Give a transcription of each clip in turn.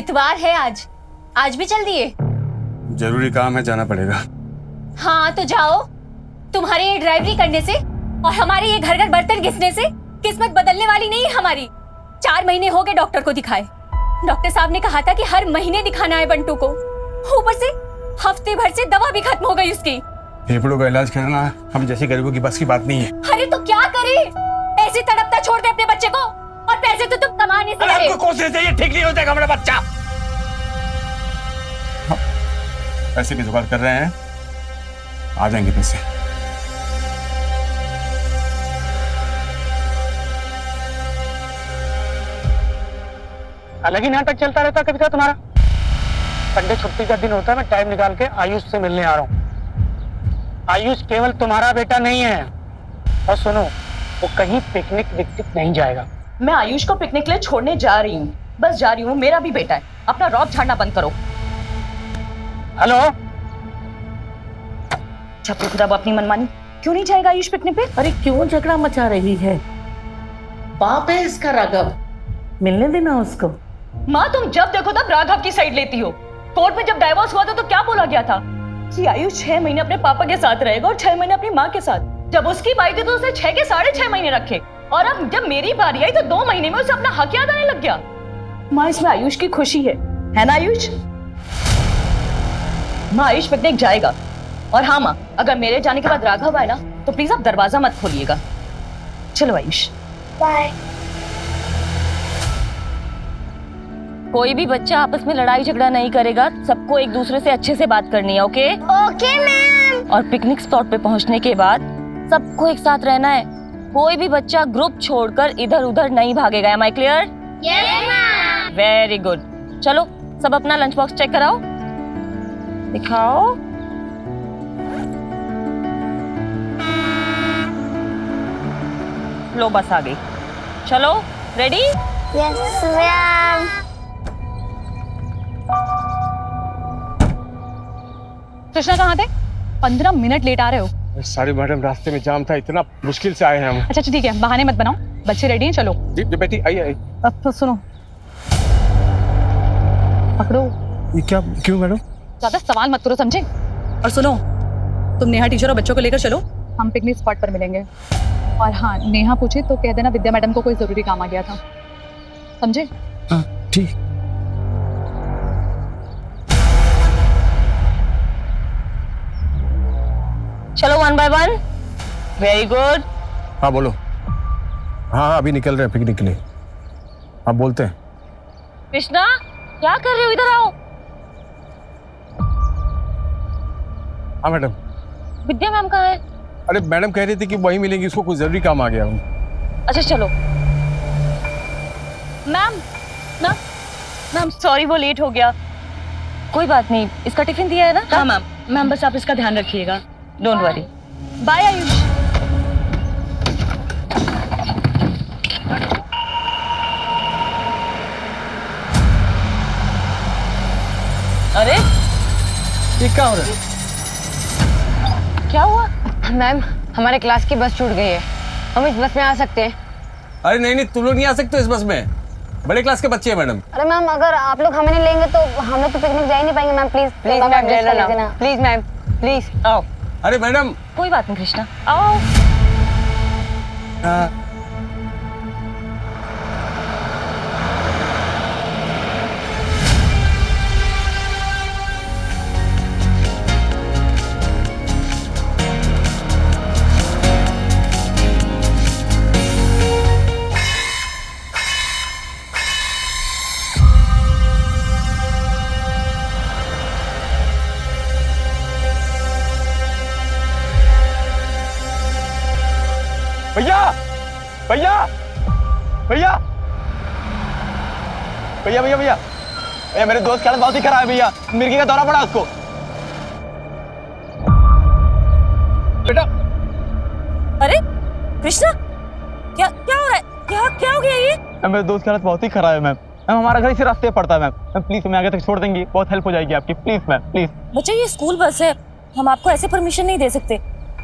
इतवार है आज, आज भी चल दिए? जरूरी काम है, जाना पड़ेगा। हाँ तो जाओ। तुम्हारे ये ड्राइवरी करने से और हमारे ये घर घर बर्तन घिसने से किस्मत बदलने वाली नहीं है हमारी। 4 महीने हो गए डॉक्टर को दिखाए। डॉक्टर साहब ने कहा था कि हर महीने दिखाना है बंटू को। ऊपर से हफ्ते भर से दवा भी खत्म हो गई उसकी। फेफड़ों का इलाज कराना हम जैसे गरीबों की बस की बात नहीं है। अरे तो क्या करे, ऐसे तड़पता छोड़ दे अपने बच्चे को, और पैसे तो तुम कमा नहीं सकते। आपको कोशिश चाहिए, ठीक नहीं हो जाएगा हमारा बच्चा। पैसे की जुगाड़ कर रहे हैं, आ जाएंगे पैसे। अलग ही नाटक चलता रहता कभी का तुम्हारा। संडे छुट्टी का दिन होता है, मैं टाइम निकाल के आयुष से मिलने आ रहा हूँ। आयुष केवल तुम्हारा बेटा नहीं है। और सुनो, वो कहीं पिकनिक विकनिक नहीं जाएगा। मैं आयुष को पिकनिक ले छोड़ने जा रही हूँ, बस जा रही हूँ। मेरा भी बेटा है, अपना रौब झाड़ना बंद करो। हेलो, छपरी खुदा अपनी मनमानी। क्यों नहीं जाएगा आयुष पिकनिक पे? अरे क्यों झगड़ा मचा रही है? बाप है इसका राघव, मिलने देना उसको। माँ तुम जब देखो तब राघव की साइड लेती हो। कोर्ट में जब डाइवोर्स हुआ था तो क्या बोला गया था कि आयुष 6 महीने अपने पापा के साथ रहेगा और 6 महीने अपनी माँ के साथ। जब उसकी बारी थी तो उसने 6 के 6.5 महीने रखे, और अब जब मेरी बारी आई तो 2 महीने में उसे अपना हक याद आने लग गया। माँ इसमें आयुष की खुशी है ना आयुष? माँ आयुष पिकनिक जाएगा। और हाँ माँ, अगर मेरे जाने के बाद राघव आए ना तो प्लीज आप दरवाजा मत खोलिएगा। चलो आयुष, बाय। कोई भी बच्चा आपस में लड़ाई झगड़ा नहीं करेगा, सबको एक दूसरे से अच्छे से बात करनी है। Okay okay ma'am. और पिकनिक स्पॉट पे पहुंचने के बाद सबको एक साथ रहना है। कोई भी बच्चा ग्रुप छोड़कर इधर उधर नहीं भागेगा। Am I clear? Yes ma'am. Very good. चलो सब अपना लंच बॉक्स चेक कराओ, दिखाओ। लो बस आ गई। चलो रेडी? Yes ma'am. कृष्णा कहाँ थे? 15 मिनट लेट आ रहे हो। सारी मैडम, रास्ते में जाम था, इतना मुश्किल से आए हैं हम। अच्छा ठीक है, बहाने मत बनाओ। बच्चे रेडी हैं, चलो। जी बेटी, आइए। अब तो सुनो, पकड़ो। ये क्या, क्यों मैडम? ज्यादा सवाल मत करो, समझे? और सुनो, तुम नेहा टीचर और बच्चों को लेकर चलो, हम पिकनिक स्पॉट पर मिलेंगे। और हाँ, नेहा पूछे तो कह देना विद्या मैडम को कोई जरूरी काम आ गया था, समझे? हाँ ठीक। चलो 1 by 1। Very good. हाँ बोलो। हाँ अभी निकल रहे हैं पिकनिक के लिए। आप बोलते हैं। कृष्णा क्या कर रहे हो? इधर आओ। हाँ मैडम। विद्या मैम कहाँ है? अरे मैडम कह रही थी कि वही मिलेंगी, उसको कुछ जरूरी काम आ गया। अच्छा चलो। मैम मैम मैम सॉरी, वो लेट हो गया। कोई बात नहीं, इसका टिफिन दिया है ना? हाँ मैम। मैम बस आप इसका ध्यान रखिएगा। Don't worry. बाय आयुष। अरे ये क्या हो रहा है? क्या हुआ? मैम, हमारे क्लास की बस छूट गई है, हम इस बस में आ सकते हैं? अरे नहीं, तुम लोग नहीं आ सकते इस बस में, बड़े क्लास के बच्चे हैं मैडम। अरे मैम, अगर आप लोग हमें नहीं लेंगे तो हम लोग तो पिकनिक जा ही नहीं पाएंगे। मैम प्लीज प्लीज मैम, ले लेना। प्लीज मैम, प्लीज आओ। अरे मैडम। कोई बात नहीं कृष्णा, आओ। भैया भैया भैया भैया भैया भैया भैया, मेरे दोस्त की हालत बहुत ही खराब है भैया, मिर्गी का दौरा पड़ा उसको। बेटा। अरे कृष्णा, क्या क्या हो रहा है? क्या हो गया ये? मेरे दोस्त की हालत बहुत ही खराब है मैम। मैम हमारा घर इसी रास्ते पड़ता है मैम। मैम प्लीज हमें आगे तक छोड़ देंगी, बहुत हेल्प हो जाएगी आपकी। Please ma'am, please. बच्चा ये स्कूल बस है, हम आपको ऐसे परमिशन नहीं दे सकते।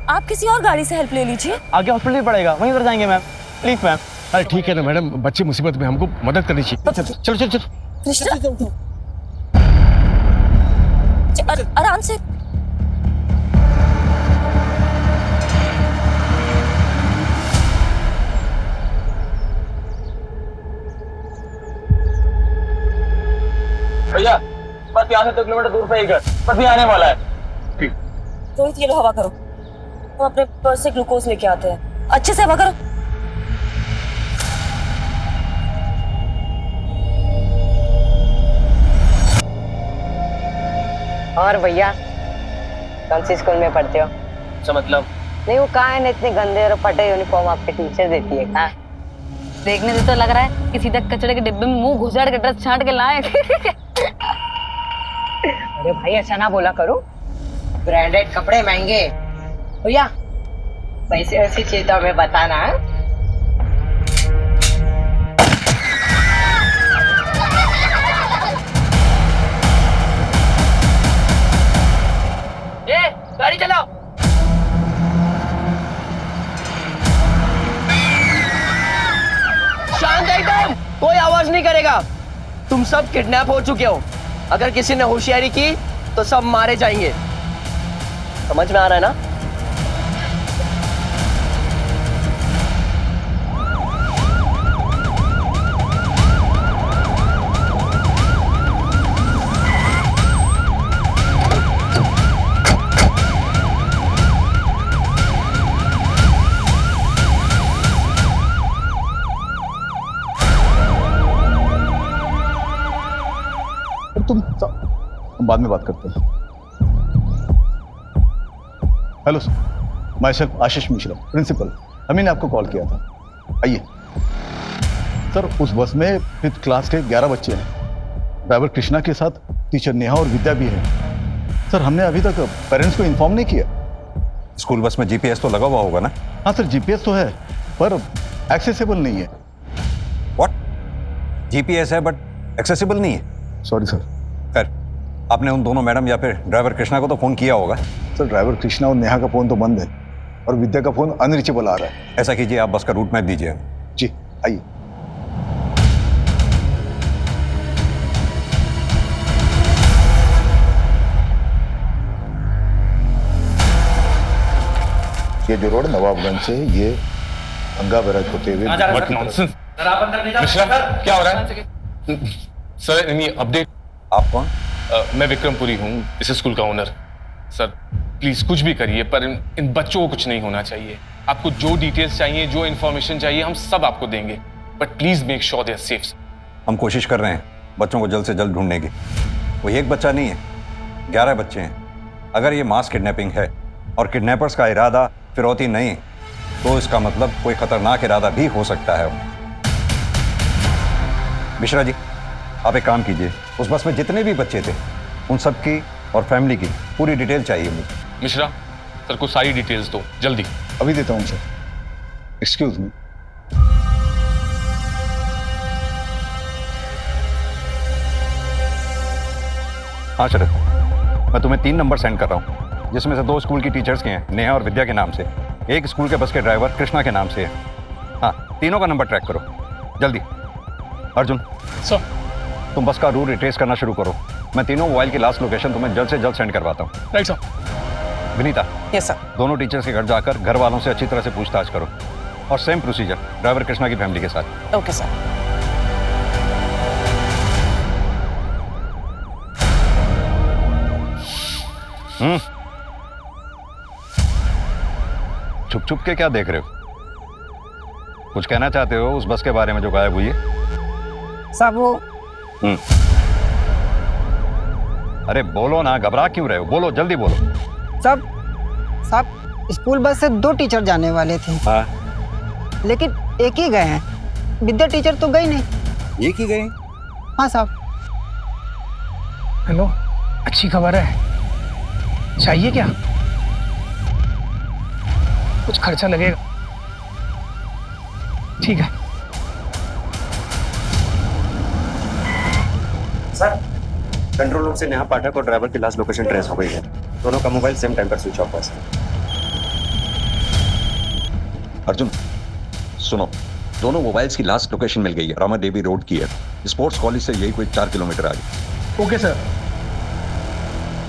आप किसी और गाड़ी से हेल्प ले लीजिए। आगे हॉस्पिटल पड़ेगा, वहीं पर जाएंगे मैम। Please ma'am. अरे ठीक है ना मैडम, बच्चे मुसीबत में, हमको मदद करनी चाहिए। चलो चलो चलो। कृष्णा आराम से। भैया बस यहाँ से 2 किलोमीटर दूर पे ही घर, बस भी आने वाला है। ठीक। रोहित ये लो हवा करो, हम अपने पर्स से ग्लूकोज लेके आते हैं, अच्छे से हवा करो। और भैया कौन सी स्कूल में पढ़ते हो? अच्छा मतलब नहीं वो कहाँ है ना, इतने गंदे और फटे यूनिफॉर्म आपके टीचर देती है कहाँ? देखने से तो लग रहा है कि सीधा कचड़े के डिब्बे में मुंह घुसाड़ के ड्रेस छांट के लाए। अरे भाई ऐसा ना बोला करो, ब्रांडेड कपड़े महंगे। भैया पैसे वैसे चाहिए तो हमें बताना। गाड़ी चलाओ। शांत एकदम, कोई आवाज नहीं करेगा। तुम सब किडनैप हो चुके हो, अगर किसी ने होशियारी की तो सब मारे जाएंगे। समझ में आ रहा है ना? हम बाद में बात करते हैं। Hello sir, myself Ashish Mishra, principal. Ami ने आपको कॉल किया था, आइए। सर उस बस में 5th क्लास के 11 बच्चे हैं। ड्राइवर कृष्णा के साथ टीचर नेहा और विद्या भी है। सर हमने अभी तक पेरेंट्स को इन्फॉर्म नहीं किया। स्कूल बस में जीपीएस तो लगा हुआ होगा ना? हाँ सर, जीपीएस तो है पर एक्सेसिबल नहीं है। व्हाट? जीपीएस है बट एक्सेसिबल नहीं है? Sorry sir. खैर, आपने उन दोनों मैडम या फिर ड्राइवर कृष्णा को तो फोन किया होगा? सर ड्राइवर कृष्णा और नेहा का फोन तो बंद है और विद्या का फोन अनरीचेबल आ रहा है। ऐसा कीजिए, आप बस का रूट मैप दीजिए। जी आइए। ये जो रोड नवाबगंज से ये गंगा बैराज होते हुए मिश्रा, क्या हो रहा है सर? Any update? आप कौन? मैं विक्रमपुरी हूँ, इस स्कूल का ओनर। सर प्लीज कुछ भी करिए पर इन बच्चों को कुछ नहीं होना चाहिए। आपको जो डिटेल्स चाहिए, जो इन्फॉर्मेशन चाहिए, हम सब आपको देंगे, but please make sure they are safe. हम कोशिश कर रहे हैं बच्चों को जल्द से जल्द ढूंढने की। वो एक बच्चा नहीं है, 11 बच्चे हैं। अगर ये मास किडनैपिंग है और किडनैपर्स का इरादा फिरौती नहीं, तो इसका मतलब कोई खतरनाक इरादा भी हो सकता है। मिश्रा जी, आप एक काम कीजिए, उस बस में जितने भी बच्चे थे उन सब की और फैमिली की पूरी डिटेल चाहिए मुझे। मिश्रा सर को सारी डिटेल्स दो जल्दी। अभी देता हूँ सर। Excuse me. हाँ शरद, मैं तुम्हें 3 नंबर सेंड कर रहा हूँ, जिसमें से 2 स्कूल की टीचर्स के हैं, नेहा और विद्या के नाम से। एक स्कूल के बस के ड्राइवर कृष्णा के नाम से है। हाँ, तीनों का नंबर ट्रैक करो जल्दी। अर्जुन सर, तुम बस का रूट रिट्रेस करना शुरू करो। मैं तीनों मोबाइल की लास्ट लोकेशन तुम्हें जल्द से जल्द सेंड करवाता हूँ। Right sir. Vinita, yes sir. दोनों टीचर्स के घर जाकर घर वालों से अच्छी तरह से पूछताछ करो, और सेम प्रोसीजर ड्राइवर कृष्णा की फैमिली के साथ। Okay sir. छुप छुप के क्या देख रहे हो? कुछ कहना चाहते हो उस बस के बारे में जो गायब हुई है? सब वो अरे बोलो ना, घबरा क्यों रहे हो? बोलो, जल्दी बोलो। सब स्कूल बस से 2 टीचर जाने वाले थे। हाँ, लेकिन एक ही गए हैं। विद्या टीचर तो गई नहीं। एक ही गए? हाँ साहब। हेलो, अच्छी खबर है, चाहिए क्या? कुछ खर्चा लगेगा। ठीक है सर। कंट्रोल रूम से नेहा पाठक और ड्राइवर की लास्ट लोकेशन ट्रेस हो गई है। दोनों का मोबाइल सेम टाइम पर स्विच ऑफ है। अर्जुन सुनो, दोनों मोबाइल्स की लास्ट लोकेशन मिल गई है, रामा देवी रोड की है। स्पोर्ट्स कॉलेज से यही कोई 4 किलोमीटर आगे। Okay sir.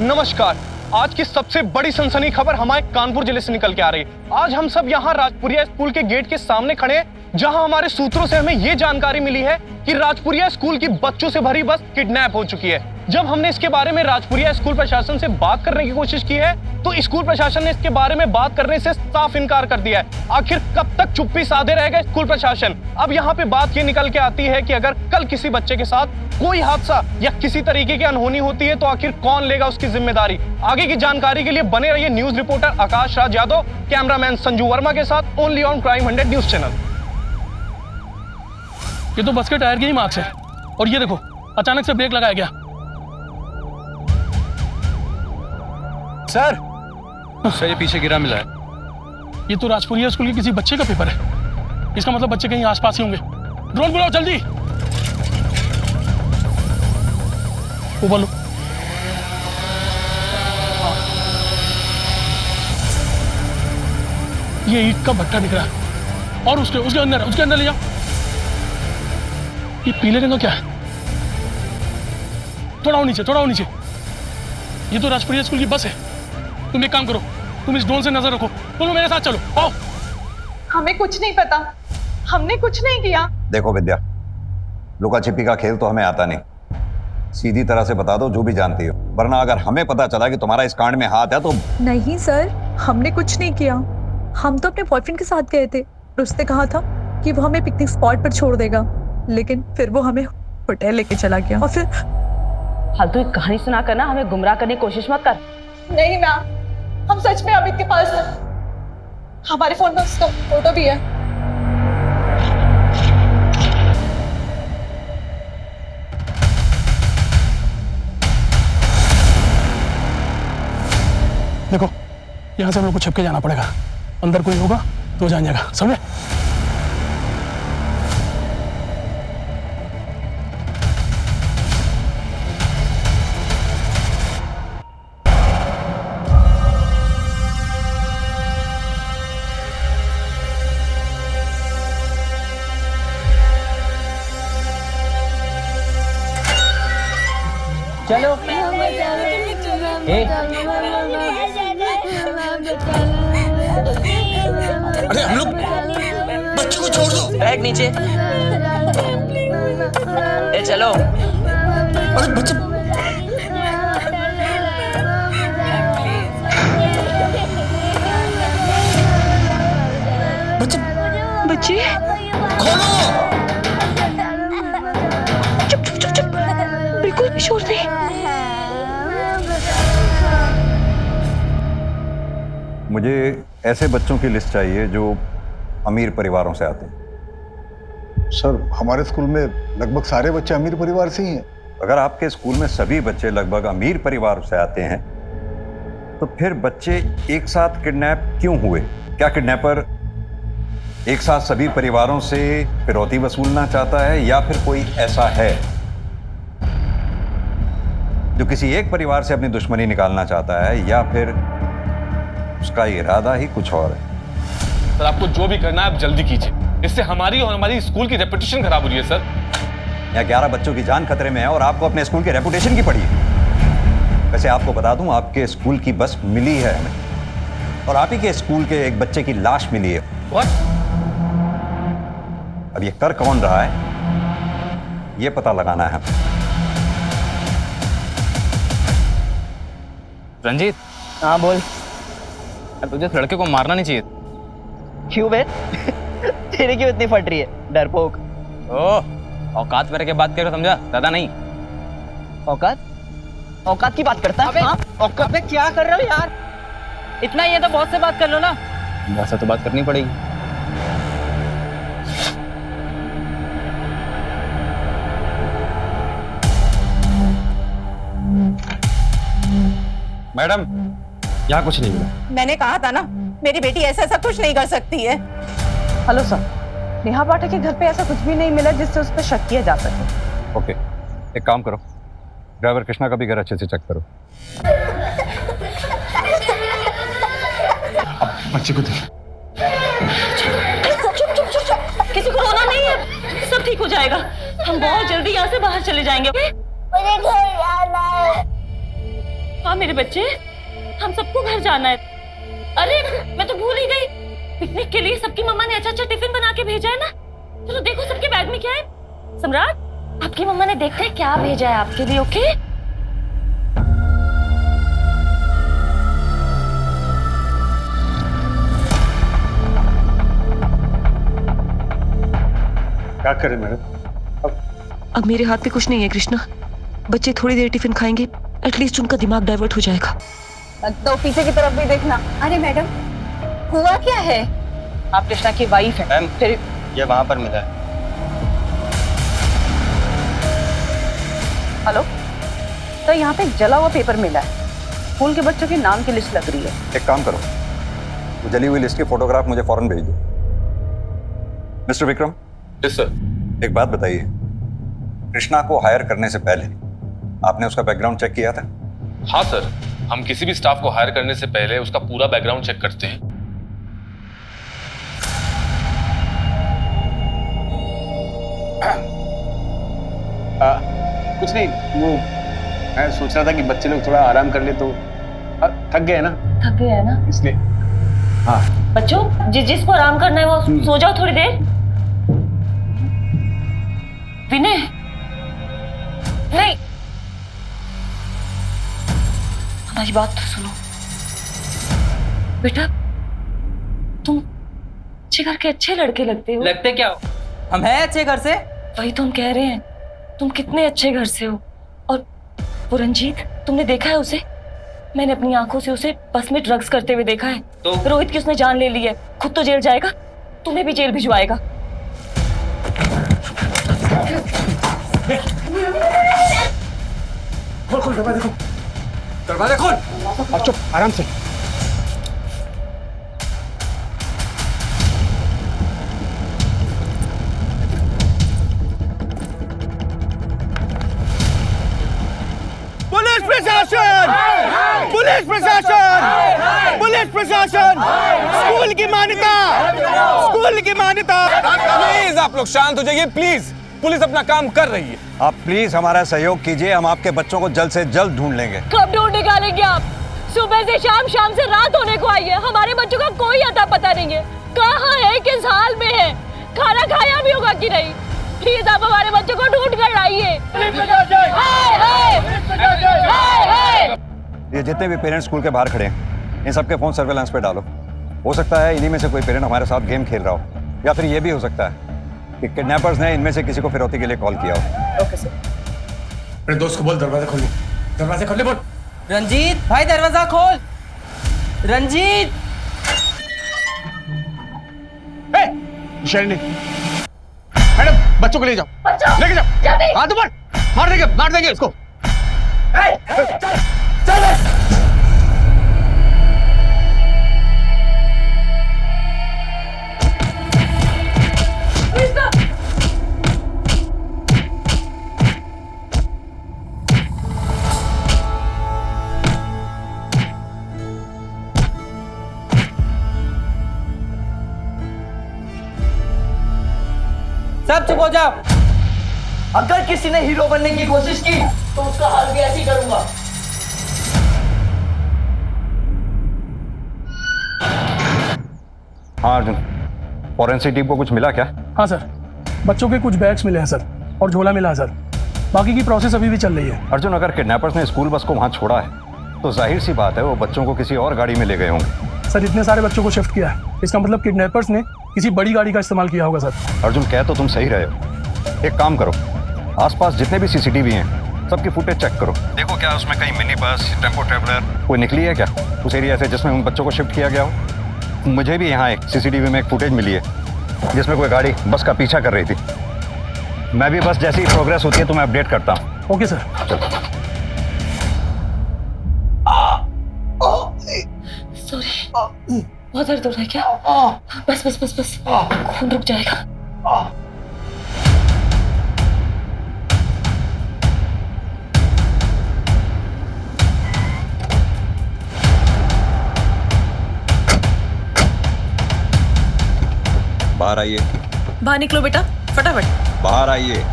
नमस्कार, आज की सबसे बड़ी सनसनी खबर हमारे कानपुर जिले से निकल के आ रही है। आज हम सब यहाँ राजपुरिया स्कूल के गेट के सामने खड़े हैं, जहाँ हमारे सूत्रों से हमें ये जानकारी मिली है कि राजपुरिया स्कूल की बच्चों से भरी बस किडनैप हो चुकी है। जब हमने इसके बारे में राजपुरिया स्कूल प्रशासन से बात करने की कोशिश की है तो स्कूल प्रशासन ने इसके बारे में बात करने से साफ इनकार कर दिया है। आखिर कब तक चुप्पी साधे रहेगा स्कूल प्रशासन? अब यहाँ पे बात ये निकल के आती है कि अगर कल किसी बच्चे के साथ कोई हादसा या किसी तरीके की अनहोनी होती है तो आखिर कौन लेगा उसकी जिम्मेदारी? आगे की जानकारी के लिए बने रहिए news reporter Akash Raj Yadav, cameraman Sanju Verma के साथ only on crime 100 news channel. ये तो बस के टायर की ही मार्क्स है और ये देखो अचानक से ब्रेक लगाया गया। सर ये पीछे गिरा मिला है। ये तो राजपुरिया स्कूल के किसी बच्चे का पेपर है। इसका मतलब बच्चे कहीं आसपास ही होंगे। ड्रोन बुलाओ जल्दी। ऊपर लो। ये ईंट का भट्टा दिख रहा है और उसके अंदर ले जाओ। ये पीले रंग का क्या है? थोड़ा और नीचे। ये तो राजपुरिया स्कूल की बस है। तुम एक काम करो, तुम इस ड्रोन से नजर रखो, तुम मेरे साथ चलो। आओ। हमें कुछ नहीं पता, हमने कुछ नहीं किया। देखो विद्या, लुका छिपी का खेल तो हमें आता नहीं। सीधी तरह से बता दो जो भी जानती हो, वरना अगर हमें पता चला कि तुम्हारा इस कांड में हाथ है तो। नहीं सर, हमने कुछ नहीं किया। हम तो अपने बॉयफ्रेंड के साथ गए थे। उसने कहा था कि वो हमें पिकनिक स्पॉट पर छोड़ देगा, लेकिन फिर वो हमें होटल लेके चला गया और फिर। फालतू एक कहानी सुना कर ना हमें गुमराह करने की कोशिश मत कर। नहीं मैम, हम सच में अमित के पास हैं। हमारे फोन में उसका फोटो भी है। देखो यहाँ से हम लोग को छप के जाना पड़ेगा। अंदर कोई होगा तो जान जाएगा, समझे? चलो अरे हम लोग बच्चों को छोड़ दो। बैग नीचे। ए चलो। अरे बच्चे बच्चे खोलो। चुप, बिल्कुल भी शोर नहीं। मुझे ऐसे बच्चों की लिस्ट चाहिए जो अमीर परिवारों से आते हैं। सर हमारे स्कूल में लगभग सारे बच्चे अमीर परिवार से ही हैं। अगर आपके स्कूल में सभी बच्चे लगभग अमीर परिवार से आते हैं तो फिर बच्चे एक साथ किडनैप क्यों हुए? क्या किडनैपर एक साथ सभी परिवारों से फिरौती वसूलना चाहता है या फिर कोई ऐसा है जो किसी एक परिवार से अपनी दुश्मनी निकालना चाहता है या फिर उसका इरादा ही कुछ और है? सर आपको जो भी करना है आप जल्दी कीजिए, इससे हमारी और हमारी स्कूल की रेपुटेशन खराब हो रही है। सर यहाँ 11 बच्चों की जान खतरे में है और आपको अपने स्कूल की रेपुटेशन की पड़ी है। वैसे आपको बता दूं, आपके स्कूल की बस मिली है हमें और आप ही के स्कूल के एक बच्चे की लाश मिली है। What? अब ये कर कौन रहा है ये पता लगाना है। रंजीत। हाँ बोल। तुझे इस लड़के को मारना नहीं चाहिए। क्यों बे? तेरी क्यों इतनी फट रही है डरपोक? ओह, औकात में के बात करो, समझा? दादा नहीं। औकात की बात करता है? औकात में क्या कर रहे हो यार? इतना ही है तो बहुत से बात कर लो ना। वैसा तो बात करनी पड़ेगी। मैडम यहाँ कुछ नहीं मिला। मैंने कहा था ना, मेरी बेटी ऐसा कुछ नहीं कर सकती है। हेलो सर, नेहा पाठक के घर पे ऐसा कुछ भी नहीं मिला जिससे उस पर शक किया जा सके। ओके, एक काम करो, ड्राइवर कृष्णा का भी घर अच्छे से चेक करो। बच्चे को देख। किसी को रोना नहीं है, सब ठीक हो जाएगा। हम बहुत जल्दी यहाँ से बाहर चले जाएंगे। मुझे घर जाना है। हाँ मेरे बच्चे, हम सबको घर जाना है। अरे मैं तो भूल ही गई, पिकनिक के लिए सबकी मम्मा ने अच्छा अच्छा टिफिन बना के भेजा है ना। चलो देखो सबके बैग में क्या है। सम्राट, आपकी मम्मा ने देखते हैं क्या भेजा है आपके लिए। ओके क्या करें मैडम? अब मेरे हाथ में कुछ नहीं है कृष्णा। बच्चे थोड़ी देर टिफिन खाएंगे, एटलीस्ट उनका दिमाग डाइवर्ट हो जाएगा। तो पीछे की तरफ भी देखना। अरे मैडम, हुआ क्या है? आप कृष्णा की वाइफ है। मैम फिर ये वहां पर मिला है। हेलो, तो यहाँ पे जला हुआ पेपर मिला है, स्कूल के बच्चों के नाम की लिस्ट लग रही है। एक काम करो, वो जली हुई लिस्ट की फोटोग्राफ मुझे फौरन भेज दो। मिस्टर विक्रम। Yes sir. एक बात बताइए, कृष्णा को हायर करने से पहले आपने उसका बैकग्राउंड चेक किया था? हाँ सर, हम किसी भी स्टाफ को हायर करने से पहले उसका पूरा बैकग्राउंड चेक करते हैं। कुछ नहीं, वो मैं सोच रहा था कि बच्चे लोग थोड़ा आराम कर ले तो थक गए ना। थक गए है ना इसलिए। हाँ बच्चों, जिसको आराम करना है वो सो जाओ थोड़ी देर। विनय, नहीं, हमारी बात तो सुनो बेटा। तुम अच्छे घर के अच्छे लड़के लगते हो। लगते क्या हो? हम हैं अच्छे घर से। वही तो हम कह रहे हैं, तुम कितने अच्छे घर से हो। और वो रंजीत, तुमने देखा है उसे? मैंने अपनी आंखों से उसे बस में ड्रग्स करते हुए देखा है। तो रोहित की उसने जान ले ली है, खुद तो जेल जाएगा, तुम्हें भी जेल भिजवाएगा। खोल दरवाजा खोल, दरवाजा खोल। और चुप, आराम से। पुलिस प्रशासन, पुलिस प्रशासन, पुलिस प्रशासन, स्कूल की मान्यता, स्कूल की मान्यता। प्लीज आप लोग शांत हो जाइए, प्लीज। पुलिस अपना काम कर रही है। आप प्लीज हमारा सहयोग कीजिए, हम आपके बच्चों को जल्द से जल्द ढूंढ लेंगे। कब ढूंढ निकालेंगे आप? सुबह से शाम, शाम से रात होने को आई है, हमारे बच्चों का कोई अता पता नहीं है। कहाँ है, किस हाल में है, खाना खाया भी होगा कि नहीं? प्लीज आप हमारे बच्चों को ढूंढ कर लाइए। ये जितने भी पेरेंट्स स्कूल के बाहर खड़े हैं, इन सबके फोन सर्वेलेंस पे डालो। हो सकता है इन्हीं में से कोई पेरेंट हमारे साथ गेम खेल रहा हो, या फिर ये भी हो सकता है कि किडनैपर्स ने इनमें से किसी को फिरौती के लिए कॉल किया हो। Okay sir. अपने दोस्त को बोल दरवाजा खोलने, दरवाजा खोलने बोल। रंजीत भाई दरवाजा खोल। रंजीत, शैली, मैडम बच्चों को ले जाओ, लेके जाओ। हाँ तो मार देंगे इसको। सब चुप हो जाओ। अगर किसी ने हीरो बनने की कोशिश की तो उसका हाल भी ऐसे ही करूंगा। हाँ अर्जुन, फॉरेंसिक टीम को कुछ मिला क्या? हाँ सर, बच्चों के कुछ बैग्स मिले हैं सर, और झोला मिला है सर। बाकी की प्रोसेस अभी भी चल रही है। अर्जुन, अगर किडनैपर्स ने स्कूल बस को वहाँ छोड़ा है तो जाहिर सी बात है वो बच्चों को किसी और गाड़ी में ले गए होंगे। सर इतने सारे बच्चों को शिफ्ट किया है, इसका मतलब किडनैपर्स ने किसी बड़ी गाड़ी का इस्तेमाल किया होगा सर। अर्जुन, कह तो तुम सही रहे हो। एक काम करो, आसपास जितने भी सीसीटीवी हैं सबकी फुटेज चेक करो, देखो क्या उसमें कहीं मिनी बस, टेम्पो ट्रेवलर कोई निकली है क्या उस एरिया से जिसमें उन बच्चों को शिफ्ट किया गया हो। मुझे भी यहाँ एक सीसीटीवी में एक फुटेज मिली है जिसमें कोई गाड़ी बस का पीछा कर रही थी। मैं भी बस जैसी प्रोग्रेस होती है तो मैं अपडेट करता हूँ। Okay sir. सॉरी, बहुत दर्द हो रहा है क्या? बस बस बस बस, खून रुक जाएगा। बाहर आइए। बाहर निकलो बेटा, फटाफट। बाहर आइए।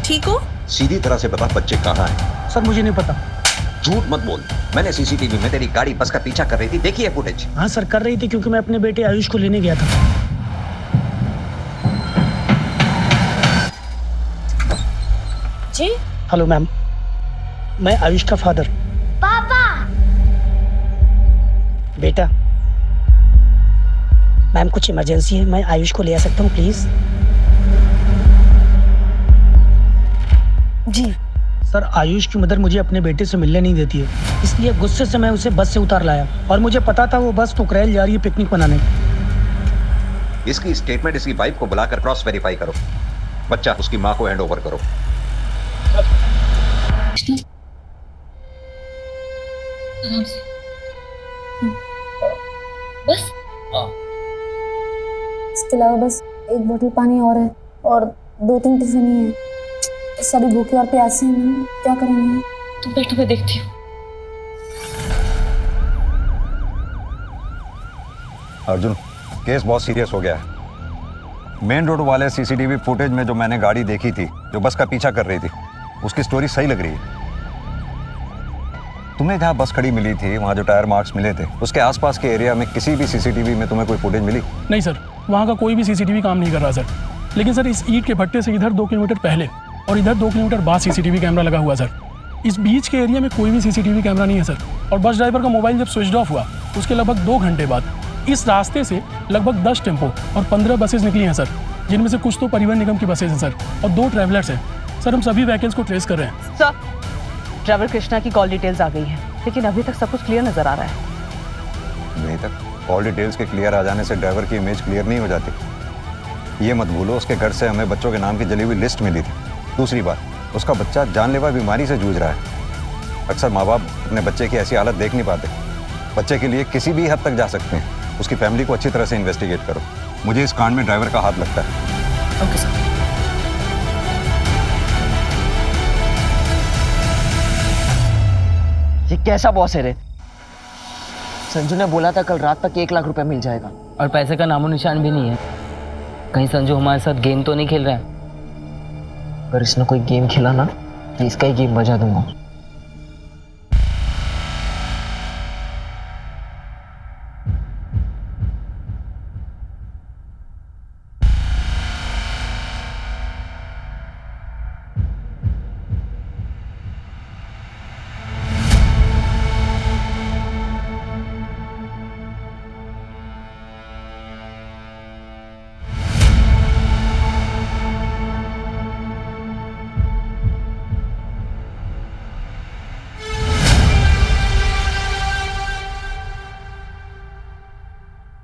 ठीक हो? सीधी तरह से बता बच्चे कहाँ हैं? सर मुझे नहीं पता। झूठ मत बोल। मैंने सीसीटीवी में तेरी गाड़ी बस का पीछा कर रही थी, देखी है फुटेज? हाँ सर, कर रही थी क्योंकि मैं अपने बेटे आयुष को लेने गया था। जी हेलो मैम, मैं आयुष का फादर। पापा। बेटा, मैम कुछ इमरजेंसी है, मैं आयुष को ले आ सकता हूँ प्लीज? जी सर, आयुष की मदर मुझे अपने बेटे से मिलने नहीं देती है, इसलिए गुस्से से मैं उसे बस से उतार लाया और मुझे पता था वो बस टुकरेल जा रही है पिकनिक मनाने। इसकी स्टेटमेंट इसकी वाइफ को बुलाकर क्रॉस वेरीफाई करो। बच्चा उसकी माँ को हैंड ओवर करो। आराम से। बस इसके अलावा बस एक बोतल पानी और है और 2-3 टिफिन ही है। सभी भूखे और प्यासे हैं मैम, क्या करेंगे? तुम बैठो, मैं देखती हूँ। अर्जुन, केस बहुत सीरियस हो गया है। मेन रोड वाले सीसीटीवी फुटेज में जो मैंने गाड़ी देखी थी जो बस का पीछा कर रही थी, उसकी स्टोरी सही लग रही है। तुम्हें जहाँ बस खड़ी मिली थी वहाँ जो टायर मार्क्स मिले थे, उसके आसपास के एरिया में किसी भी सीसीटीवी में तुम्हें कोई फुटेज मिली? नहीं सर, वहाँ का कोई भी सीसीटीवी काम नहीं कर रहा सर। लेकिन सर इस ईंट के भट्टे से इधर 2 किलोमीटर पहले और इधर 2 किलोमीटर बाद सीसीटीवी कैमरा लगा हुआ सर। इस बीच के एरिया में कोई भी सीसीटीवी कैमरा नहीं है सर। और बस ड्राइवर का मोबाइल जब स्विच ऑफ हुआ उसके लगभग 2 घंटे बाद इस रास्ते से लगभग 10 टेम्पो और 15 बसेज निकली हैं सर, जिनमें से कुछ तो परिवहन निगम की बसेज हैं सर और 2 ट्रैवलर्स हैं सर। हम सभी व्हीकल्स को ट्रेस कर रहे हैं सर। ड्राइवर कृष्णा की कॉल डिटेल्स आ गई हैं, लेकिन अभी तक सब कुछ क्लियर नजर आ रहा है। नहीं तक कॉल डिटेल्स के क्लियर आ जाने से ड्राइवर की इमेज क्लियर नहीं हो जाती। ये मत भूलो उसके घर से हमें बच्चों के नाम की जली हुई लिस्ट मिली थी। दूसरी बात, उसका बच्चा जानलेवा बीमारी से जूझ रहा है। अक्सर माँ बाप अपने बच्चे की ऐसी हालत देख नहीं पाते। बच्चे के लिए किसी भी हद तक जा सकते हैं। उसकी फैमिली को अच्छी तरह से इन्वेस्टिगेट करो। मुझे इस कांड में ड्राइवर का हाथ लगता है। Okay sir. ये कैसा बॉस है रे? संजू ने बोला था कल रात तक 1 लाख रुपए मिल जाएगा। और पैसे का नामो निशान भी नहीं है। कहीं संजू हमारे साथ गेम तो नहीं खेल रहा है? अगर इसने कोई गेम खेला ना तो इसका ही गेम बजा दूंगा।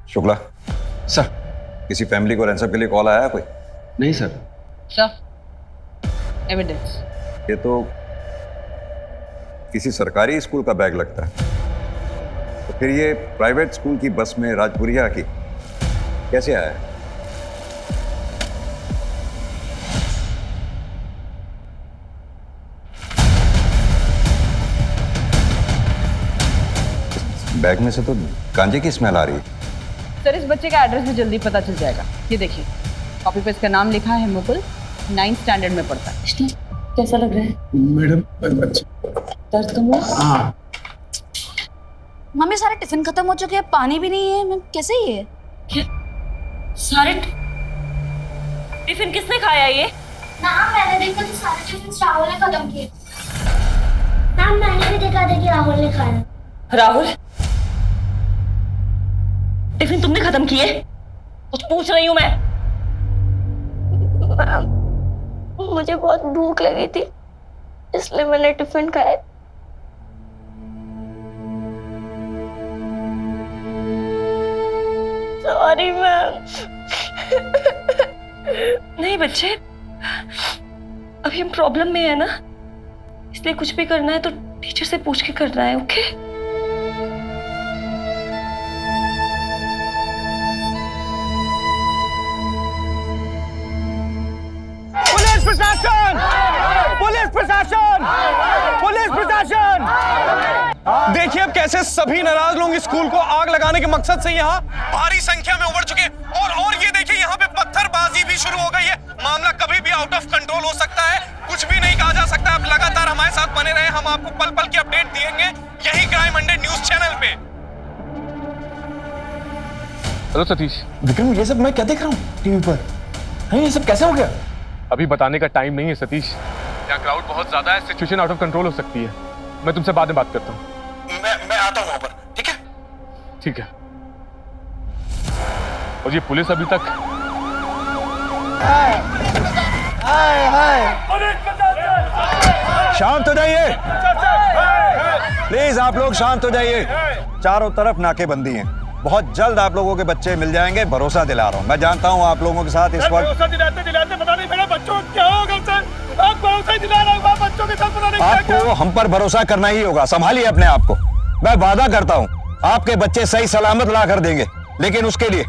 शुक्ला सर। किसी फैमिली को रैंसम के लिए कॉल आया है कोई? नहीं सर। Sir evidence. ये तो किसी सरकारी स्कूल का बैग लगता है। तो फिर ये प्राइवेट स्कूल की बस में राजपुरिया की कैसे आया है? बैग में से तो गांजे की स्मेल आ रही है। सर इस बच्चे का एड्रेस भी जल्दी पता चल जाएगा। ये देखिए कॉपी पे इसका नाम लिखा है मुकुल, 9th स्टैंडर्ड में पढ़ता है। कैसा लग रहा है मैडम? दर्द कम हुआ? हाँ। मम्मी सारे टिफिन खत्म हो चुके हैं, पानी भी नहीं है मैम, कैसे ये? क्या सारे टिफिन किसने खाया ये? मैम मैंने देखा कि सारे टिफिन राहुल ने खत्म किए। मैम मैंने भी देखा था कि राहुल ने खाया। राहुल, टिफिन तुमने खत्म किए? कुछ पूछ रही हूँ मैं। मुझे बहुत भूख लगी थी इसलिए मैंने टिफिन खाया। Sorry ma'am. नहीं बच्चे, अभी हम प्रॉब्लम में है ना, इसलिए कुछ भी करना है तो टीचर से पूछ के करना है। ओके? पुलिस प्रशासन! पुलिस प्रशासन! पुलिस प्रशासन! देखिए अब कैसे सभी नाराज लोग स्कूल को आग लगाने के मकसद से यहाँ भारी संख्या में उमड़ चुके और ये देखिए यहाँ पे पत्थरबाजी भी शुरू हो गई है। मामला कभी भी आउट ऑफ कंट्रोल हो सकता है, कुछ भी नहीं कहा जा सकता। आप लगातार हमारे साथ बने रहे, हम आपको पल पल की अपडेट देंगे। यही क्राइम हेलो सतीश। विक्रम ये सब मैं क्या देख रहा हूँ टीवी पर? हैं, ये सब कैसे हो गया? अभी बताने का टाइम नहीं है सतीश। यहाँ क्राउड बहुत ज्यादा है, सिचुएशन आउट ऑफ कंट्रोल हो सकती है। मैं तुमसे बाद में बात करता हूँ। मैं आता हूँ वहां पर, ठीक है? ठीक है। और ये पुलिस अभी तक शांत हो जाइए प्लीज, आप लोग शांत हो जाइए। चारों तरफ नाकेबंदी है, बहुत जल्द आप लोगों के बच्चे मिल जाएंगे, भरोसा दिला रहा हूँ। मैं जानता हूँ आप लोगों के साथ इस वक्त भरोसा दिलाते दिलाते पता नहीं मेरे बच्चों को क्या होगा सर। आप भरोसा ही दिला रहे हो, बच्चों के साथ पता नहीं आपको हम पर भरोसा करना ही होगा। संभालिए अपने आप को। मैं वादा करता हूँ आपके बच्चे सही सलामत ला कर देंगे, लेकिन उसके लिए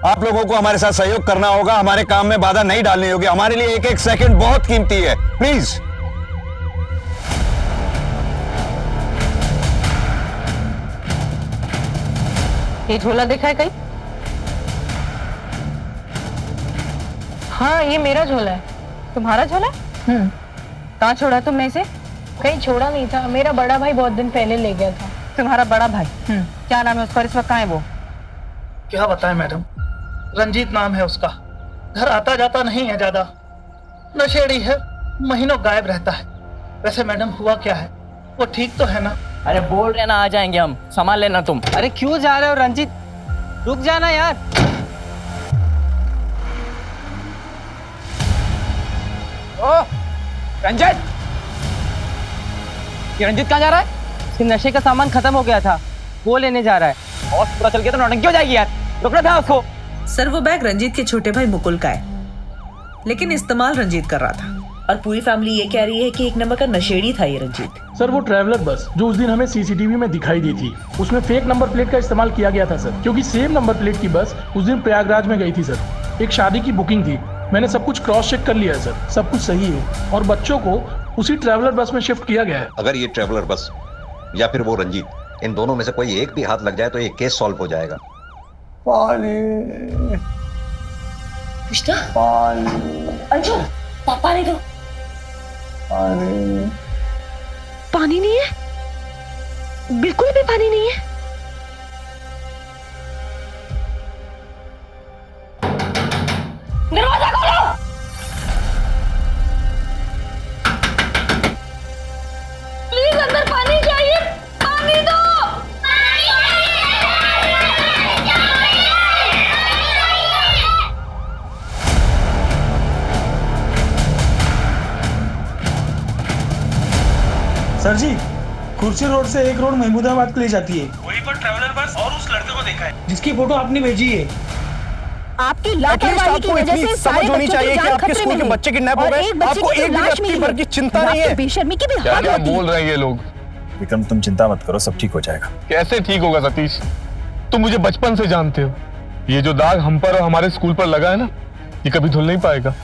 आप लोगों को हमारे साथ सहयोग करना होगा। हमारे काम में बाधा नहीं डालनी होगी। हमारे लिए एक एक सेकंड बहुत कीमती है, प्लीज। ये झोला देखा है कहीं? हाँ, ये मेरा झोला है। तुम्हारा झोला? कहाँ छोड़ा तुमने इसे? कहीं छोड़ा नहीं था, मेरा बड़ा भाई बहुत दिन पहले ले गया था। तुम्हारा बड़ा भाई? क्या नाम है उसका? इस वक्त कहाँ है वो? क्या बताएं मैडम, रंजीत नाम है उसका। घर आता जाता नहीं है ज्यादा, नशेड़ी है, महीनों गायब रहता है। वैसे मैडम हुआ क्या है, वो ठीक तो है ना? अरे बोल रहे ना आ जाएंगे हम, संभाल लेना तुम। अरे क्यों जा रहे हो रंजीत, रुक जाना यार। ओ रंजीत, ये रंजीत कहाँ जा रहा है? इसके नशे का सामान खत्म हो गया था, वो लेने जा रहा है। और पता चल गया तो नौटंकी हो जाएगी यार, रुकना था उसको। सर वो बैग रंजीत के छोटे भाई मुकुल का है, लेकिन इस्तेमाल रंजीत कर रहा था। और पूरी फैमिली ये कह रही है कि एक नंबर का नशेड़ी था ये रंजीत। सर वो ट्रैवलर बस जो उस दिन हमें सीसीटीवी में दिखाई दी थी, उसमें फेक नंबर प्लेट का इस्तेमाल किया गया था सर, क्योंकि सेम नंबर प्लेट की बस उस दिन प्रयागराज में गई थी सर। एक शादी की बुकिंग थी, मैंने सब कुछ क्रॉस चेक कर लिया है सर, सब कुछ सही है। और बच्चों को उसी ट्रैवलर बस में शिफ्ट किया गया है। अगर ये ट्रैवलर बस या फिर वो रंजीत, इन दोनों में से कोई एक भी हाथ लग जाए तो ये केस सॉल्व हो जाएगा। कृष्णा, अंशु, पानी दो। पानी नहीं है, बिल्कुल भी पानी नहीं है। दरवाजा खोलो। प्लीज अंदर पानी चाहिए, पानी दो। सर जी, कुर्सी रोड से एक रोड महमूदाबाद के लिए जाती है, वहीं पर ट्रैवलर बस और उस लड़के को देखा है जिसकी फोटो आपने भेजी है। आपकी लापरवाही की वजह से सारे बच्चों की जान खतरे में है। बच्चे किडनैप और एक बच्चे की लाश मिली है। चिंता नहीं है। बेशर्मी की भी हद क्या होती है। बोल रहे हैं ये लोग? विक्रम तुम चिंता मत करो, सब ठीक हो जाएगा। कैसे ठीक होगा सतीश? तुम मुझे बचपन से जानते हो, ये जो दाग हम पर और हमारे स्कूल पर लगा है ना, ये कभी धुल नहीं पाएगा।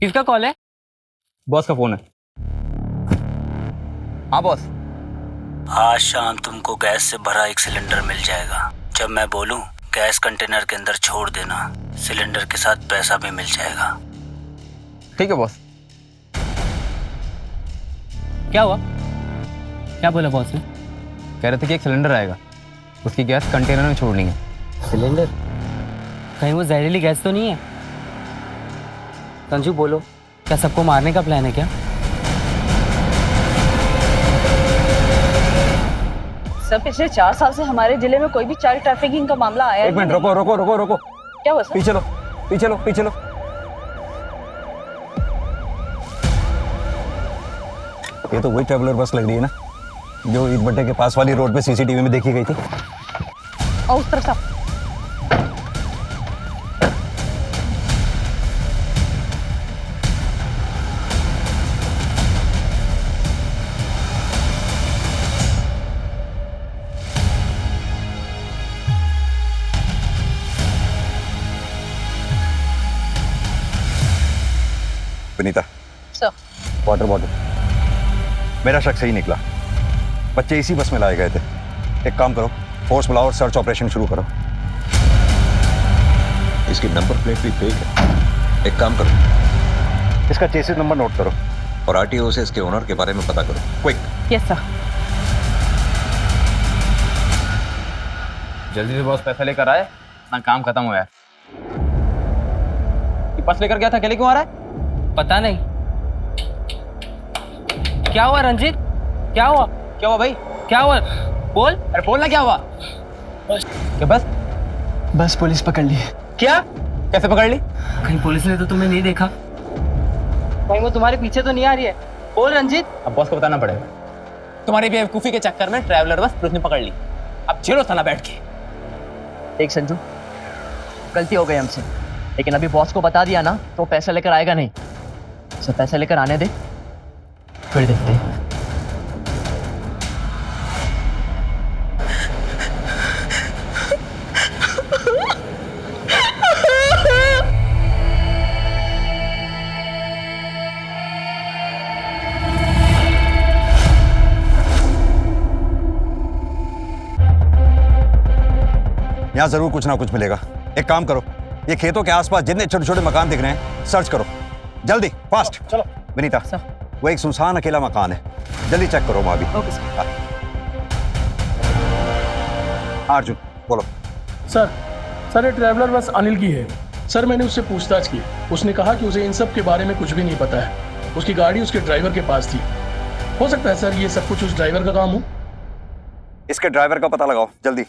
किसका कॉल है? बॉस का फोन है। हाँ बॉस। आज शाम तुमको गैस से भरा एक सिलेंडर मिल जाएगा। जब मैं बोलूं गैस कंटेनर के अंदर छोड़ देना, सिलेंडर के साथ पैसा भी मिल जाएगा। ठीक है बॉस। क्या हुआ? क्या बोला बॉस ने? कह रहे थे कि एक सिलेंडर आएगा, उसकी गैस कंटेनर में छोड़नी है। सिलेंडर? कहीं वो जहरीली गैस तो नहीं है? संजू बोलो, क्या सबको मारने का प्लान है क्या? सर पिछले 4 साल से हमारे जिले में कोई भी चाइल्ड ट्रैफिकिंग का मामला आया एक मिनट, रोको रोको रोको रोको। क्या हुआ सर? पीछे लो पीछे लो पीछे लो। ये तो वही ट्रैवलर बस लग रही है ना, जो ईद भट्टे के पास वाली रोड पे सीसीटीवी में देखी गई थी। और उस तरफ से विनीता, सर वाटर बॉटल। मेरा शक सही निकला, बच्चे इसी बस में लाए गए थे। एक काम करो, फोर्स बुलाओ और सर्च ऑपरेशन शुरू करो। इसकी नंबर प्लेट भी फेक है। एक काम करो, इसका चेसिस नंबर नोट करो और आरटीओ से इसके ओनर के बारे में पता करो, क्विक। Yes sir. जल्दी से बॉस पैसा लेकर आए ना, काम खत्म हो यार। ये पर्स लेकर गया था, अकेले क्यों आ रहा है? पता नहीं। क्या हुआ रंजीत? क्या हुआ? क्या हुआ भाई? क्या हुआ? बोल, अरे बोलना क्या हुआ? क्या बस? बस पुलिस पकड़ ली। क्या? कैसे पकड़ ली? कहीं पुलिस ने तो तुम्हें नहीं देखा? कहीं वो तुम्हारे पीछे तो नहीं आ रही है? बोल रंजीत। अब बॉस को बताना पड़ेगा। तुम्हारी बेवकूफी के चक्कर में ट्रैवलर बस पुलिस ने पकड़ ली। अब झेलो साला बैठ के। देख संजू, गलती हो गई हमसे, लेकिन अभी बॉस को बता दिया ना तो पैसा लेकर आएगा नहीं। उसे पैसा लेकर आने दे, फिर देखते हैं। यहाँ जरूर कुछ ना कुछ मिलेगा। एक काम करो, ये खेतों के आसपास जितने छोटे छोटे मकान दिख रहे हैं सर्च करो, जल्दी, फास्ट। चलो विनीता, वो एक सुनसान अकेला मकान है, जल्दी चेक करो वहां भी। Okay sir. अर्जुन बोलो। सर ये ट्रैवलर बस अनिल की है। सर मैंने उससे पूछताछ की, उसने कहा कि उसे इन सब के बारे में कुछ भी नहीं पता है। उसकी गाड़ी उसके ड्राइवर के पास थी। हो सकता है सर ये सब कुछ उस ड्राइवर का काम हो। इसके ड्राइवर का पता लगाओ जल्दी।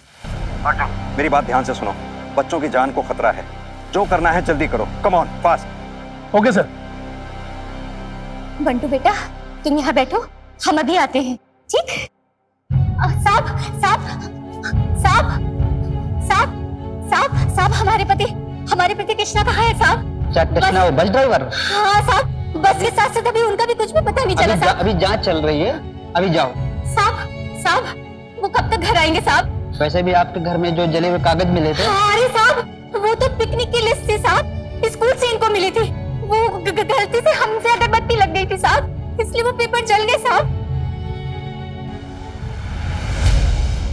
मेरी बात ध्यान से सुनो, बच्चों की जान को खतरा है, जो करना है जल्दी करो। Come on, fast. Okay sir. Bantu बेटा, तुम यहाँ बैठो, हम अभी आते हैं, ठीक? साहब साहब साहब साहब साहब साहब हमारे पति कृष्णा कहाँ है साहब? क्या कृष्णा वो बस ड्राइवर? हाँ साहब, बस के साथ साथ अभी उनका भी कुछ भी पता नहीं चला साहब। अभी जांच चल रही है, अभी जाओ। साहब वो कब तक घर आएंगे साहब? वैसे भी आपके घर में जो जले हुए कागज मिले थे। अरे साहब वो तो पिकनिक की लिस्ट थी साहब, स्कूल से इनको मिली थी। वो गलती से हमसे अगरबत्ती लग गई थी साहब, इसलिए वो पेपर जल गए साहब।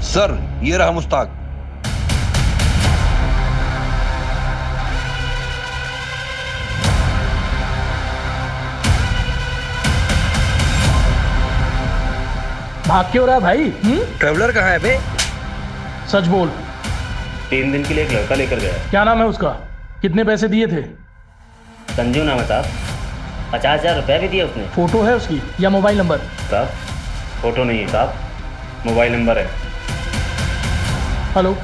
सर ये रहा मुश्ताक। भाग क्यों रहा है भाई? ट्रैवलर कहाँ है बे? सच बोल। 3 दिन के लिए एक लड़का लेकर गया। क्या नाम है उसका? कितने पैसे दिए थे? संजू नाम है साहब, 50,000 रुपया भी दिए उसने। फोटो है उसकी या मोबाइल नंबर? साहब फोटो नहीं है साहब, मोबाइल नंबर है। हेलो,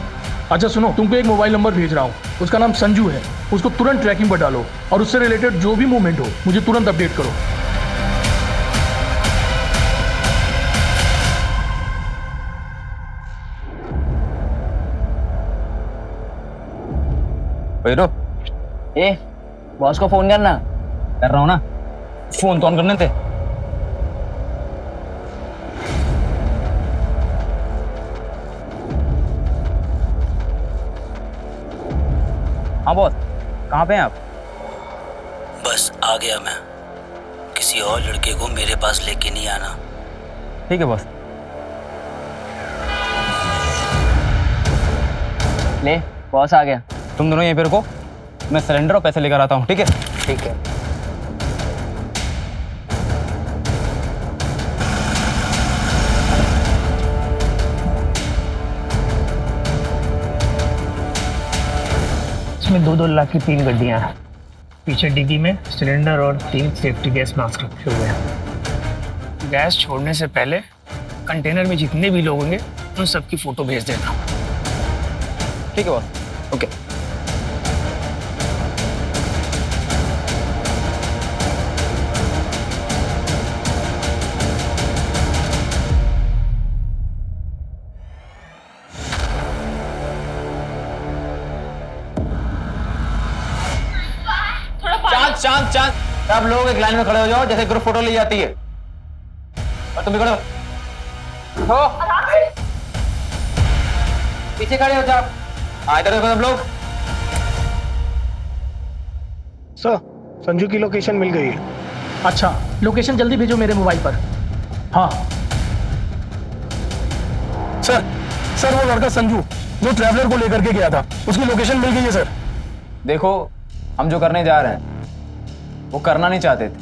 अच्छा सुनो, तुमको एक मोबाइल नंबर भेज रहा हूँ, उसका नाम संजू है। उसको तुरंत ट्रैकिंग पर डालो और उससे रिलेटेड जो भी मूवमेंट हो मुझे तुरंत अपडेट करो। बेटो, बॉस को फोन करना। कर रहा हूँ ना, फोन तो ऑन करने थे। हाँ बॉस, कहाँ पे हैं आप? बस आ गया मैं। किसी और लड़के को मेरे पास लेके नहीं आना। ठीक है बॉस। ले, बॉस आ गया। तुम दोनों यहीं पे रुको, मैं सिलेंडर और पैसे लेकर आता हूँ, ठीक है? ठीक है। इसमें 2-2 लाख की 3 गड्डियां हैं। पीछे डिग्गी में सिलेंडर और 3 सेफ्टी गैस मास्क रखे हुए हैं। गैस छोड़ने से पहले कंटेनर में जितने भी लोग होंगे उन सबकी फोटो भेज देना। ठीक है बॉस, ओके। चांद चांद सब लोग एक लाइन में खड़े हो जाओ, जैसे ग्रुप फोटो ली जाती है। और तुम भी खड़े हो, पीछे खड़े हो जाओ। इधर देखो सब लोग। सर संजू की लोकेशन मिल गई है। अच्छा, लोकेशन जल्दी भेजो मेरे मोबाइल पर। हाँ सर वो लड़का संजू जो ट्रैवलर को लेकर के गया था, उसकी लोकेशन मिल गई है सर। देखो, हम जो करने जा रहे हैं वो करना नहीं चाहते थे।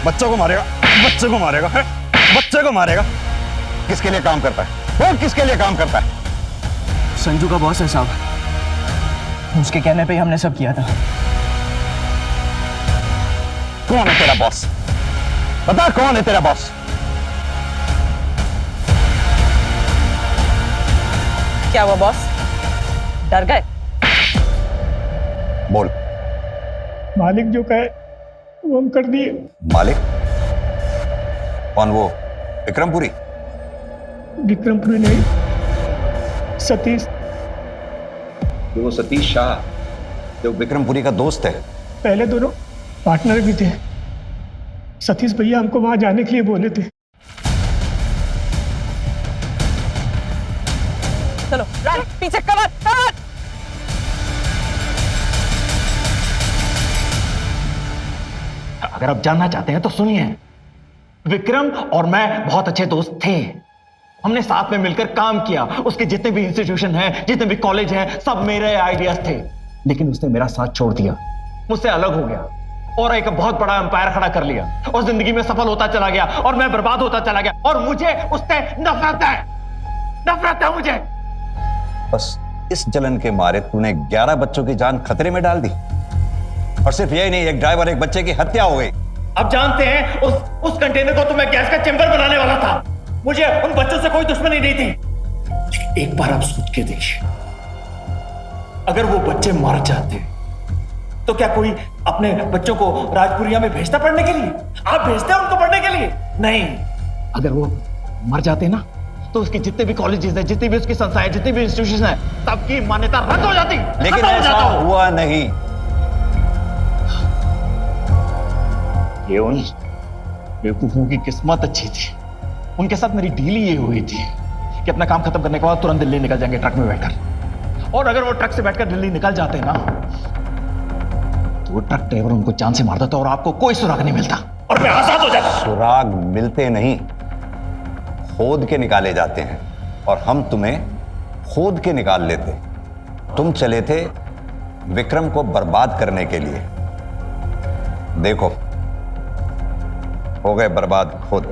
बच्चों को मारेगा, बच्चे को मारेगा, बच्चे को मारेगा। किसके लिए काम करता है वो? किसके लिए काम करता है? संजू का बॉस है साहब, उसके कहने पे ही हमने सब किया था। कौन है तेरा बॉस? बता कौन है तेरा बॉस? क्या हुआ बॉस, डर गए? बोल। मालिक जो कहे वो हम कर दिए। मालिक? कौन वो? विक्रमपुरी? विक्रमपुरी नहीं, सतीश। वो सतीश शाह जो विक्रमपुरी का दोस्त है। पहले दोनों पार्टनर भी थे। सतीश भैया हमको वहां जाने के लिए बोले थे। चलो पीछे, कवर कवर। अगर आप जानना चाहते हैं तो सुनिए, विक्रम और मैं बहुत अच्छे दोस्त थे। हमने साथ में मिलकर काम किया। उसके जितने भी इंस्टीट्यूशन हैं, जितने भी कॉलेज हैं, सब मेरे आइडियाज थे। लेकिन उसने मेरा साथ छोड़ दिया, मुझसे अलग हो गया और एक बहुत बड़ा एम्पायर खड़ा कर लिया और जिंदगी में सफल होता चला गया और मैं बर्बाद होता चला गया। और मुझे उससे नफरत है, नफरत है मुझे। बस इस जलन के मारे तूने 11 बच्चों की जान खतरे में डाल दी। और सिर्फ यही नहीं, एक ड्राइवर, एक बच्चे की हत्या हो गई। आप जानते हैं उस कंटेनर को तो मैं गैस का चेंबर बनाने वाला था। मुझे उन बच्चों से कोई दुश्मनी नहीं थी। एक बार आप सोच के देखिए, अगर वो बच्चे मर जाते तो क्या कोई अपने बच्चों को राजपुरिया में भेजता पढ़ने के लिए? आप भेजते उनको पढ़ने के लिए? नहीं। अगर वो मर जाते ना तो उसके जितने भी कॉलेजेस हैं, जितनी भी उसकी संस्थाएं, जितनी भी इंस्टीट्यूशन हैं, सबकी मान्यता रद्द हो जाती। लेकिन ऐसा हुआ नहीं। ये उन बेवकूफों की किस्मत अच्छी थी। उनके साथ मेरी डील ये हुई थी कि अपना काम खत्म करने के बाद तुरंत दिल्ली निकल जाएंगे ट्रक में बैठकर। और अगर वो ट्रक से बैठकर दिल्ली निकल जाते ना तो वो ट्रक ड्राइवर उनको जान से मार देता और आपको कोई सुराग नहीं मिलता और मैं आजाद हो जाता। सुराग मिलते नहीं, खोद के निकाले जाते हैं। और हम तुम्हें खोद के निकाल लेते। तुम चले थे विक्रम को बर्बाद करने के लिए। देखो, हो गए बर्बाद खुद।